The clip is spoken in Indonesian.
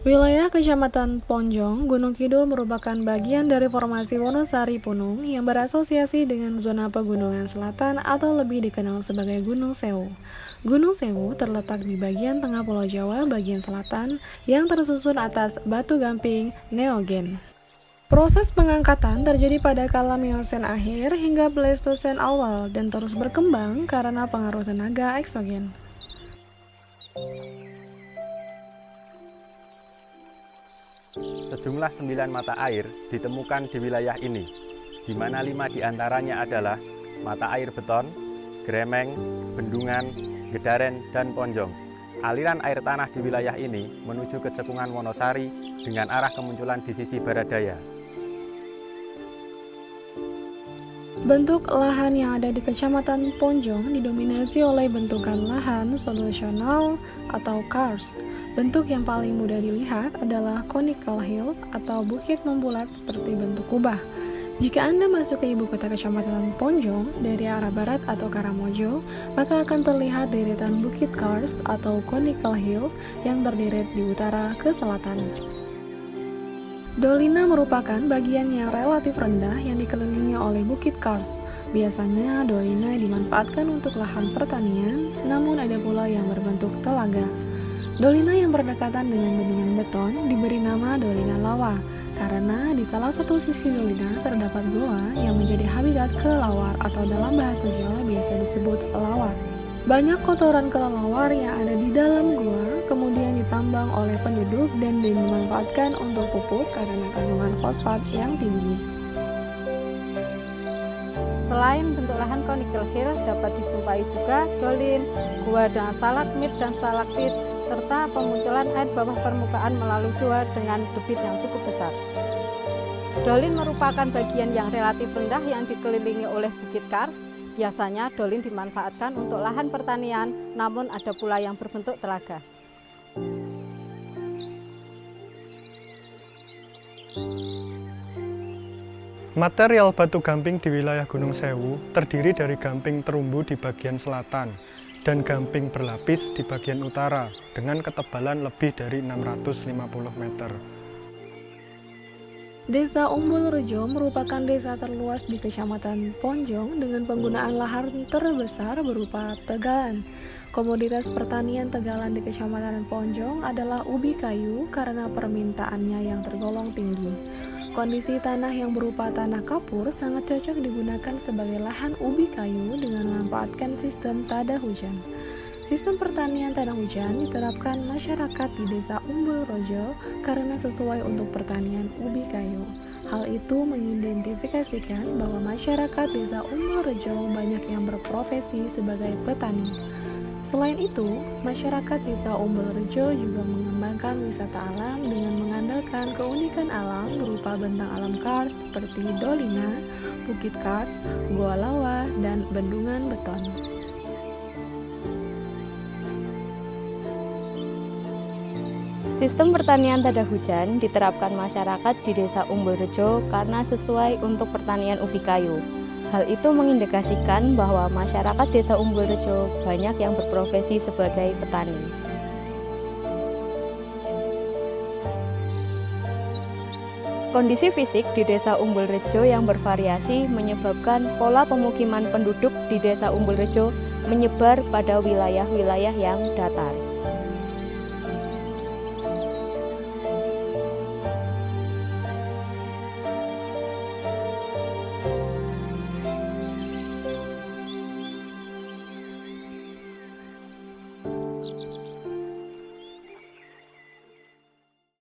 Wilayah Kecamatan Ponjong, Gunung Kidul merupakan bagian dari formasi Wonosari Punung yang berasosiasi dengan zona pegunungan selatan atau lebih dikenal sebagai Gunung Sewu. Gunung Sewu terletak di bagian tengah Pulau Jawa bagian selatan yang tersusun atas batu gamping neogen. Proses pengangkatan terjadi pada kala Miosen akhir hingga Pleistosen awal dan terus berkembang karena pengaruh tenaga eksogen. Sejumlah 9 mata air ditemukan di wilayah ini, di mana 5 diantaranya adalah mata air beton, gremeng, bendungan, gedaren, dan ponjong. Aliran air tanah di wilayah ini menuju ke cekungan Wonosari dengan arah kemunculan di sisi barat daya. Bentuk lahan yang ada di Kecamatan Ponjong didominasi oleh bentukan lahan solusional atau karst. Bentuk yang paling mudah dilihat adalah conical hill atau bukit membulat seperti bentuk kubah. Jika Anda masuk ke ibu kota Kecamatan Ponjong dari arah barat atau Karamojo, maka akan terlihat deretan bukit karst atau conical hill yang terderet di utara ke selatan. Dolina merupakan bagian yang relatif rendah yang dikelilingi oleh bukit karst. Biasanya dolina dimanfaatkan untuk lahan pertanian, namun ada pula yang berbentuk telaga. Dolina yang berdekatan dengan bendungan beton diberi nama Dolina Lawa, karena di salah satu sisi dolina terdapat goa yang menjadi habitat kelelawar atau dalam bahasa Jawa biasa disebut lawar. Banyak kotoran kelelawar yang ada di dalam gua kemudian ditambang oleh penduduk dan dimanfaatkan untuk pupuk karena kandungan fosfat yang tinggi. Selain bentuk lahan conical hill, dapat dijumpai juga dolin, gua dengan stalagmit dan stalaktit, serta pemunculan air bawah permukaan melalui gua dengan debit yang cukup besar. Dolin merupakan bagian yang relatif rendah yang dikelilingi oleh bukit karst. Biasanya dolin dimanfaatkan untuk lahan pertanian, namun ada pula yang berbentuk telaga. Material batu gamping di wilayah Gunung Sewu terdiri dari gamping terumbu di bagian selatan dan gamping berlapis di bagian utara dengan ketebalan lebih dari 650 meter. Desa Umbul Rejo merupakan desa terluas di Kecamatan Ponjong dengan penggunaan lahan terbesar berupa tegalan. Komoditas pertanian tegalan di Kecamatan Ponjong adalah ubi kayu karena permintaannya yang tergolong tinggi. Kondisi tanah yang berupa tanah kapur sangat cocok digunakan sebagai lahan ubi kayu dengan memanfaatkan sistem tada hujan. Sistem pertanian tanah hujan diterapkan masyarakat di Desa Umbul Rejo karena sesuai untuk pertanian ubi kayu. Hal itu mengidentifikasikan bahwa masyarakat Desa Umbul Rejo banyak yang berprofesi sebagai petani. Selain itu, masyarakat Desa Umbul Rejo juga mengembangkan wisata alam dengan mengandalkan keunikan alam berupa bentang alam karst seperti dolina, bukit karst, goa lawa, dan bendungan beton. Sistem pertanian tada hujan diterapkan masyarakat di Desa Umbul Rejo karena sesuai untuk pertanian ubi kayu. Hal itu mengindikasikan bahwa masyarakat Desa Umbul Rejo banyak yang berprofesi sebagai petani. Kondisi fisik di Desa Umbul Rejo yang bervariasi menyebabkan pola pemukiman penduduk di Desa Umbul Rejo menyebar pada wilayah-wilayah yang datar.